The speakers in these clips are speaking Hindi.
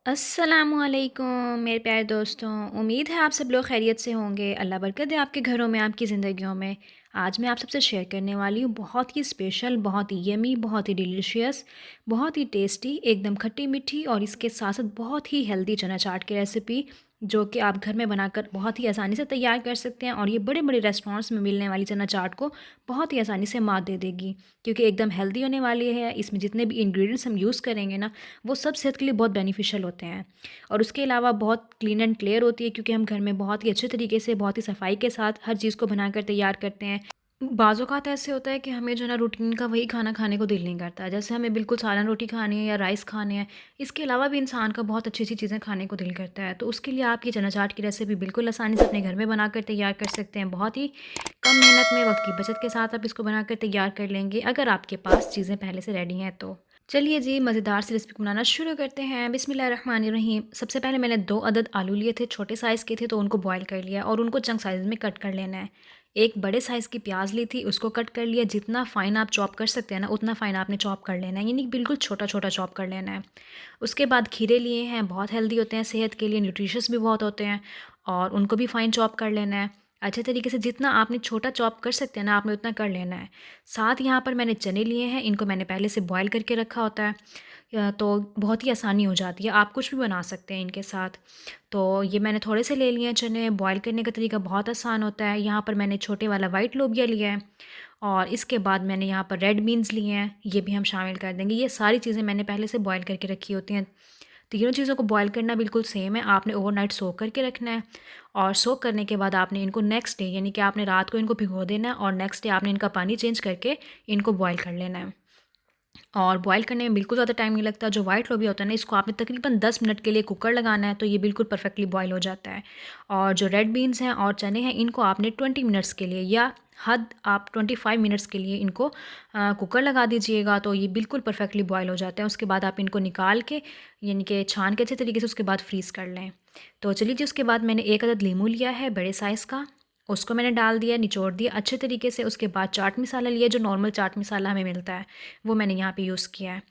अस्सलामुअलैकुम मेरे प्यारे दोस्तों। उम्मीद है आप सब लोग खैरियत से होंगे। अल्लाह बरकत दे आपके घरों में, आपकी ज़िंदगियों में। आज मैं आप सबसे शेयर करने वाली हूँ बहुत ही स्पेशल, बहुत ही यमी, बहुत ही डिलीशियस, बहुत ही टेस्टी, एकदम खट्टी मीठी और इसके साथ साथ बहुत ही हेल्दी चना चाट की रेसिपी, जो कि आप घर में बनाकर बहुत ही आसानी से तैयार कर सकते हैं। और ये बड़े बड़े रेस्टोरेंट्स में मिलने वाली चना चाट को बहुत ही आसानी से मात दे देगी, क्योंकि एकदम हेल्दी होने वाली है। इसमें जितने भी इंग्रेडिएंट्स हम यूज़ करेंगे ना, वो सब सेहत के लिए बहुत बेनिफिशियल होते हैं। और उसके अलावा बहुत क्लीन एंड क्लियर होती है, क्योंकि हम घर में बहुत ही अच्छे तरीके से, बहुत ही सफाई के साथ हर चीज़ को बनाकर तैयार करते हैं। बाज़ औक़ात ऐसे होता है कि हमें जो है ना रूटीन का वही खाना खाने को दिल नहीं करता है। जैसे हमें बिल्कुल सालन रोटी खानी है या राइस खाने हैं। इसके अलावा भी इंसान का बहुत अच्छी-अच्छी चीज़ें खाने को दिल करता है। तो उसके लिए आप ये चना चाट की रेसिपी बिल्कुल आसानी से अपने घर में बनाकर तैयार कर सकते हैं। बहुत ही कम मेहनत में, वक़्त की बचत के साथ आप इसको बनाकर तैयार कर लेंगे, अगर आपके पास चीज़ें पहले से रेडी हैं तो। चलिए जी, मज़ेदार सी रेसिपी बनाना शुरू करते हैं। बिस्मिल्लाहिर्रहमानिर्रहीम। सबसे पहले मैंने 2 अदद आलू लिए थे, छोटे साइज़ के थे, तो उनको बॉयल कर लिया और उनको चंक साइज़ में कट कर लेना है। एक बड़े साइज़ की प्याज़ ली थी, उसको कट कर लिया। जितना फ़ाइन आप चॉप कर सकते हैं ना, उतना फ़ाइन आपने चॉप कर लेना है, यानी बिल्कुल छोटा-छोटा चॉप कर लेना है। उसके बाद खीरे लिए हैं, बहुत हेल्दी होते हैं सेहत के लिए, न्यूट्रिशियस भी बहुत होते हैं, और उनको भी फ़ाइन चॉप कर लेना है। अच्छे तरीके से जितना आपने छोटा चॉप कर सकते हैं ना, आपने उतना कर लेना है। साथ यहाँ पर मैंने चने लिए हैं, इनको मैंने पहले से बॉयल करके रखा होता है। तो बहुत ही आसानी हो जाती है, आप कुछ भी बना सकते हैं इनके साथ। तो ये मैंने थोड़े से ले लिए हैं चने। बॉयल करने का तरीका बहुत आसान होता है। यहाँ पर मैंने छोटे वाला वाइट लोबिया लिया है, और इसके बाद मैंने यहाँ पर रेड बीन्स लिए हैं, ये भी हम शामिल कर देंगे। ये सारी चीज़ें मैंने पहले से बॉयल करके रखी होती हैं। तीनों चीज़ों को बॉयल करना बिल्कुल सेम है। आपने ओवरनाइट सोक करके रखना है, और सोक करने के बाद आपने इनको नेक्स्ट डे, यानी कि आपने रात को इनको भिगो देना है, और नेक्स्ट डे आपने इनका पानी चेंज करके इनको बॉयल कर लेना है। और बॉयल करने में बिल्कुल ज़्यादा टाइम नहीं लगता। जो वाइट लोबिया होता है ना, इसको आपने तकरीबन 10 मिनट के लिए कुकर लगाना है, तो ये बिल्कुल परफेक्टली बॉयल हो जाता है। और जो रेड बीन्स हैं और चने हैं, इनको आपने 20 मिनट्स के लिए, या हद आप 25 मिनट्स के लिए इनको कुकर लगा दीजिएगा, तो ये बिल्कुल परफेक्टली बॉयल हो जाता है। उसके बाद आप इनको निकाल के, यानी कि छान के अच्छे तरीके से, उसके बाद फ्रीज़ कर लें। तो चलिए जी, उसके बाद मैंने 1 अदद लीमू लिया है बड़े साइज़ का, उसको मैंने डाल दिया, निचोड़ दिया अच्छे तरीके से। उसके बाद चाट मसाला लिया, जो नॉर्मल चाट मसाला हमें मिलता है, वो मैंने यहाँ पे यूज़ किया है।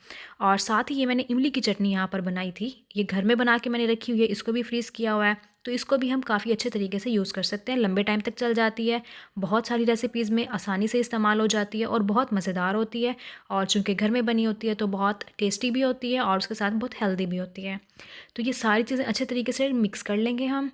और साथ ही ये मैंने इमली की चटनी यहाँ पर बनाई थी, ये घर में बना के मैंने रखी हुई है, इसको भी फ्रीज़ किया हुआ है। तो इसको भी हम काफ़ी अच्छे तरीके से यूज़ कर सकते हैं, लंबे टाइम तक चल जाती है, बहुत सारी रेसिपीज़ में आसानी से इस्तेमाल हो जाती है, और बहुत मज़ेदार होती है। और चूँकि घर में बनी होती है, तो बहुत टेस्टी भी होती है, और उसके साथ बहुत हेल्दी भी होती है। तो ये सारी चीज़ें अच्छे तरीके से मिक्स कर लेंगे हम।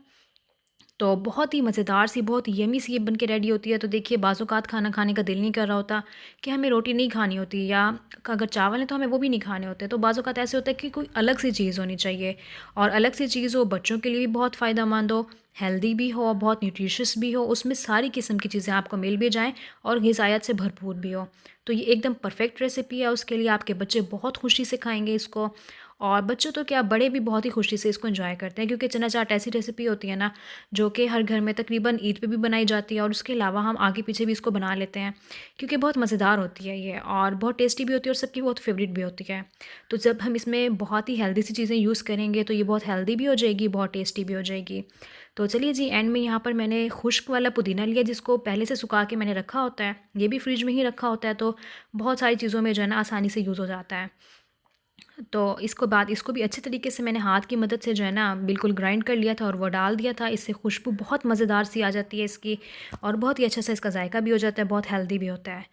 तो बहुत ही मज़ेदार सी, बहुत यम्मी सी ये बन के रेडी होती है। तो देखिए, बाज़ औक़ात खाना खाने का दिल नहीं कर रहा होता, कि हमें रोटी नहीं खानी होती, या अगर चावल है तो हमें वो भी नहीं खाने होते। तो बाज़ औक़ात ऐसे होता है कि कोई अलग सी चीज़ होनी चाहिए, और अलग सी चीज़ हो, बच्चों के लिए भी बहुत फ़ायदेमंद हो, हेल्दी भी हो, बहुत न्यूट्रिशियस भी हो, उसमें सारी किस्म की चीज़ें आपको मिल भी जाएँ, और ग़िज़ायत से भरपूर भी हो। तो ये एकदम परफ़ेक्ट रेसिपी है उसके लिए। आपके बच्चे बहुत खुशी से खाएँगे इसको, और बच्चों तो क्या, बड़े भी बहुत ही खुशी से इसको एंजॉय करते हैं, क्योंकि चना चाट ऐसी रेसिपी होती है ना, जो कि हर घर में तकरीबन ईद पे भी बनाई जाती है, और उसके अलावा हम आगे पीछे भी इसको बना लेते हैं, क्योंकि बहुत मज़ेदार होती है ये, और बहुत टेस्टी भी होती है, और सबकी बहुत फेवरेट भी होती है। तो जब हम इसमें बहुत ही हेल्दी सी चीज़ें यूज़ करेंगे, तो ये बहुत हेल्दी भी हो जाएगी, बहुत टेस्टी भी हो जाएगी। तो चलिए जी, एंड में यहाँ पर मैंने खुश्क वाला पुदीना लिया, जिसको पहले से सुखा के मैंने रखा होता है, ये भी फ्रिज में ही रखा होता है, तो बहुत सारी चीज़ों में जो है ना आसानी से यूज़ हो जाता है। तो इसको बाद इसको भी अच्छे तरीके से मैंने हाथ की मदद से जो है ना बिल्कुल ग्राइंड कर लिया था, और वो डाल दिया था। इससे खुशबू बहुत मज़ेदार सी आ जाती है इसकी, और बहुत ही अच्छा सा इसका जायका भी हो जाता है, बहुत हेल्दी भी होता है।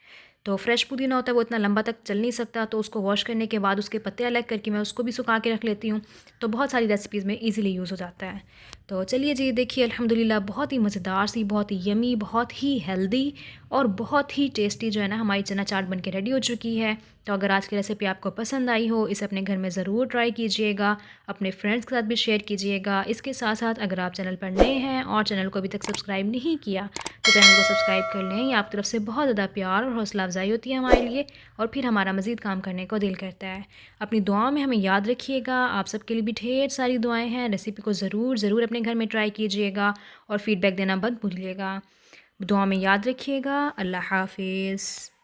तो फ्रेश पुदीना होता है, वो इतना लंबा तक चल नहीं सकता, तो उसको वॉश करने के बाद उसके पत्ते अलग करके मैं उसको भी सुखा के रख लेती हूँ। तो बहुत सारी रेसिपीज़ में ईज़िली यूज़ हो जाता है। तो चलिए जी, देखिए अल्हम्दुलिल्लाह, बहुत ही मज़ेदार सी, बहुत ही यमी, बहुत ही हेल्दी, और बहुत ही टेस्टी जो है ना हमारी चना चाट बन के रेडी हो चुकी है। तो अगर आज की रेसिपी आपको पसंद आई हो, इसे अपने घर में ज़रूर ट्राई कीजिएगा, अपने फ्रेंड्स के साथ भी शेयर कीजिएगा। इसके साथ-साथ अगर आप चैनल पर नए हैं, और चैनल को अभी तक सब्सक्राइब नहीं किया, तो चैनल को सब्सक्राइब कर लें। ये आपकी तरफ से बहुत ज़्यादा प्यार और हौसला अफ़ज़ाई होती है हमारे लिए, और फिर हमारा मज़ीद काम करने को दिल करता है। अपनी दुआओं में हमें याद रखिएगा। आप सबके लिए भी ढेर सारी दुआएँ हैं। रेसिपी को ज़रूर अपने घर में ट्राई कीजिएगा, और फ़ीडबैक देना मत भूलिएगा। दुआ में याद रखिएगा। अल्लाह हाफ़िज़।